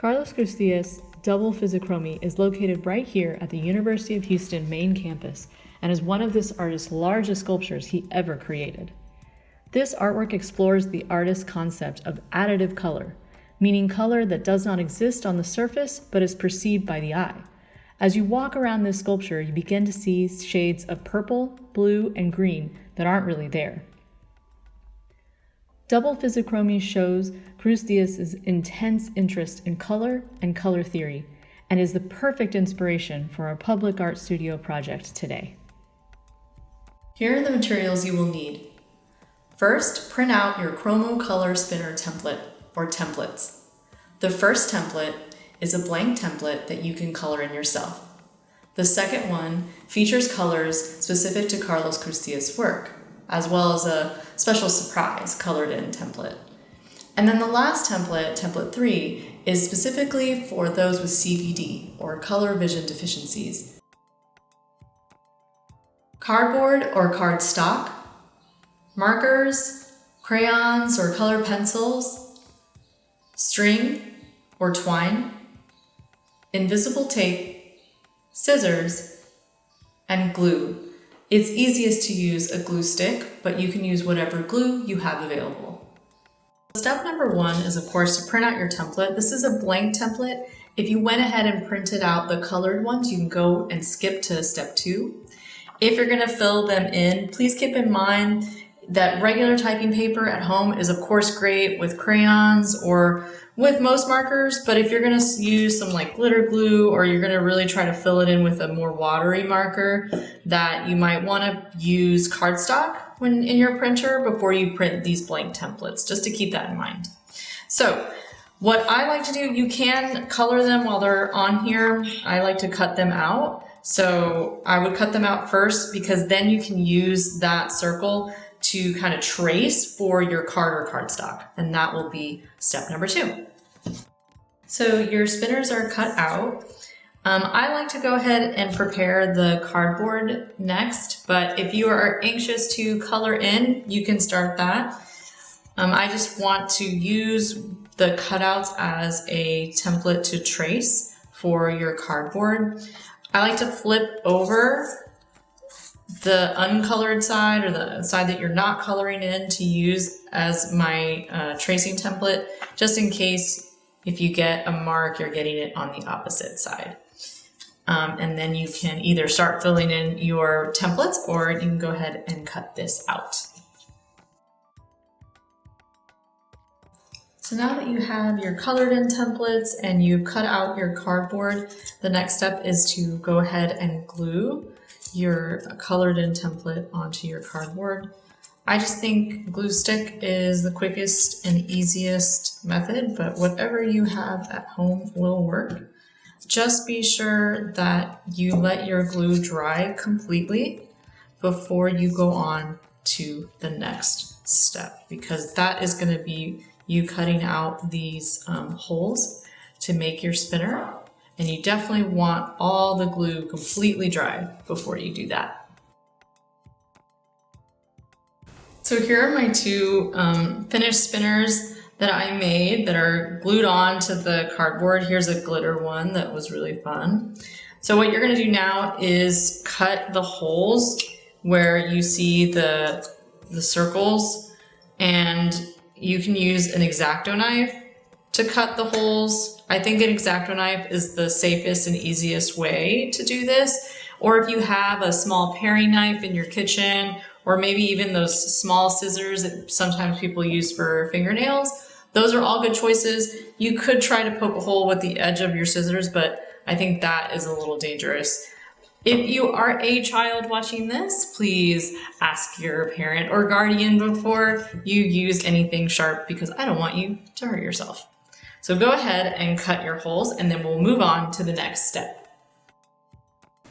Carlos Cruz-Diez double Physichromie is located right here at the University of Houston main campus and is one of this artist's largest sculptures he ever created. This artwork explores the artist's concept of additive color, meaning color that does not exist on the surface but is perceived by the eye. As you walk around this sculpture, you begin to see shades of purple, blue, and green that aren't really there. Double Physichromie shows Cruz-Diez's intense interest in color and color theory, and is the perfect inspiration for our public art studio project today. Here are the materials you will need. First, print out your Chromo color spinner template, or templates. The first template is a blank template that you can color in yourself. The second one features colors specific to Carlos Cruz-Diez's work, as well as a special surprise colored in template. And then the last template, template 3, is specifically for those with CVD, or color vision deficiencies. Cardboard or cardstock, markers, crayons or color pencils, string or twine, invisible tape, scissors, and glue. It's easiest to use a glue stick, but you can use whatever glue you have available. Step number 1 is, of course, to print out your template. This is a blank template. If you went ahead and printed out the colored ones, you can go and skip to step 2. If you're going to fill them in, please keep in mind that regular typing paper at home is, of course, great with crayons or with most markers, but if you're going to use some like glitter glue, or you're going to really try to fill it in with a more watery marker, that you might want to use cardstock when in your printer before you print these blank templates, just to keep that in mind. So what I like to do, you can color them while they're on here. I like to cut them out. So I would cut them out first, because then you can use that circle to kind of trace for your card or cardstock, and that will be step number 2. So your spinners are cut out. I like to go ahead and prepare the cardboard next, but if you are anxious to color in, you can start that. I just want to use the cutouts as a template to trace for your cardboard. I like to flip over the uncolored side, or the side that you're not coloring in, to use as my tracing template, just in case if you get a mark, you're getting it on the opposite side. And then you can either start filling in your templates, or you can go ahead and cut this out. So now that you have your colored in templates and you've cut out your cardboard, the next step is to go ahead and glue your colored in template onto your cardboard. I just think glue stick is the quickest and easiest method, but whatever you have at home will work. Just be sure that you let your glue dry completely before you go on to the next step, because that is going to be you cutting out these holes to make your spinner. And you definitely want all the glue completely dry before you do that. So here are my 2 finished spinners that I made that are glued on to the cardboard. Here's a glitter one that was really fun. So what you're going to do now is cut the holes where you see the circles, and you can use an X-Acto knife to cut the holes. I think an X-Acto knife is the safest and easiest way to do this. Or if you have a small paring knife in your kitchen, or maybe even those small scissors that sometimes people use for fingernails, those are all good choices. You could try to poke a hole with the edge of your scissors, but I think that is a little dangerous. If you are a child watching this, please ask your parent or guardian before you use anything sharp, because I don't want you to hurt yourself. So go ahead and cut your holes, and then we'll move on to the next step.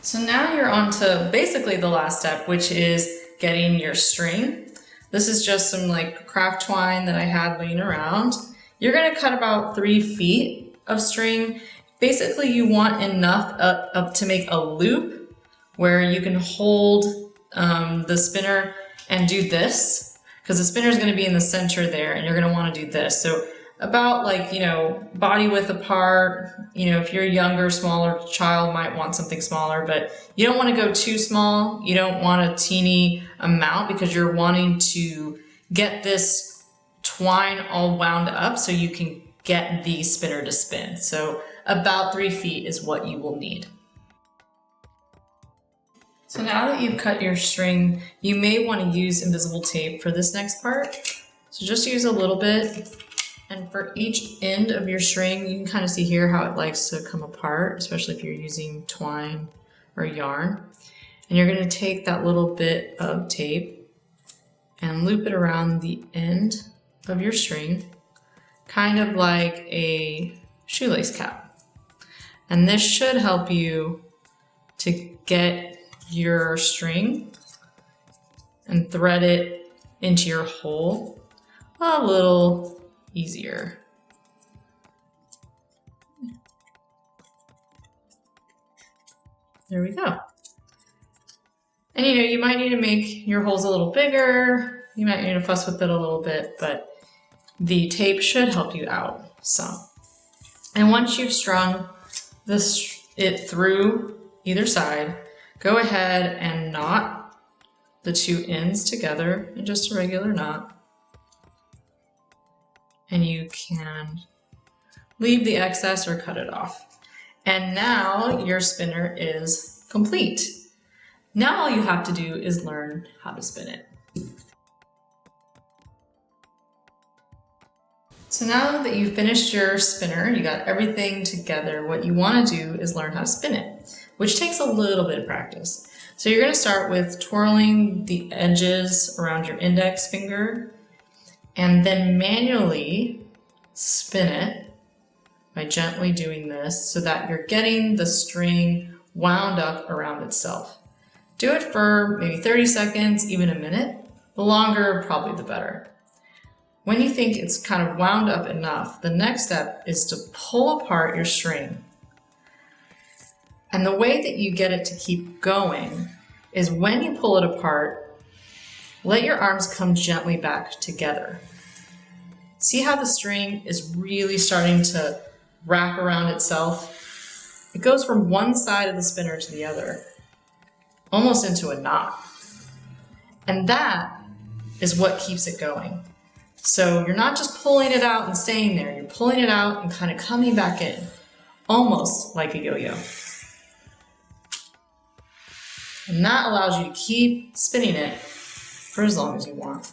So now you're on to basically the last step, which is getting your string. This is just some like craft twine that I had laying around. You're gonna cut about 3 feet of string. Basically, you want enough up to make a loop where you can hold the spinner and do this, because the spinner is going to be in the center there, and you're going to want to do this. So about like, body width apart. If you're a younger, smaller child, might want something smaller, but you don't want to go too small. You don't want a teeny amount because you're wanting to get this twine all wound up so you can get the spinner to spin. So about 3 feet is what you will need. So now that you've cut your string, you may want to use invisible tape for this next part. So just use a little bit. And for each end of your string, you can kind of see here how it likes to come apart, especially if you're using twine or yarn. And you're going to take that little bit of tape and loop it around the end of your string, kind of like a shoelace cap. And this should help you to get your string and thread it into your hole a little easier. There we go. And you might need to make your holes a little bigger. You might need to fuss with it a little bit, but the tape should help you out some. And once you've strung it through either side, go ahead and knot the two ends together in just a regular knot. And you can leave the excess or cut it off. And now your spinner is complete. Now all you have to do is learn how to spin it. So now that you've finished your spinner, you got everything together, what you want to do is learn how to spin it, which takes a little bit of practice. So you're going to start with twirling the edges around your index finger and then manually spin it by gently doing this so that you're getting the string wound up around itself. Do it for maybe 30 seconds, even a minute. The longer, probably the better. When you think it's kind of wound up enough, the next step is to pull apart your string. And the way that you get it to keep going is when you pull it apart, let your arms come gently back together. See how the string is really starting to wrap around itself? It goes from one side of the spinner to the other, almost into a knot. And that is what keeps it going. So you're not just pulling it out and staying there, you're pulling it out and kind of coming back in, almost like a yo-yo. And that allows you to keep spinning it for as long as you want.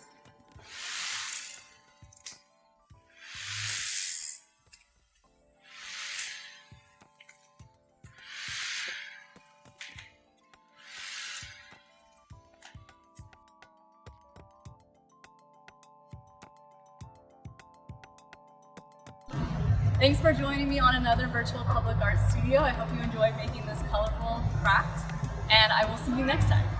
Thanks for joining me on another virtual public art studio. I hope you enjoyed making this colorful craft, and I will see you next time.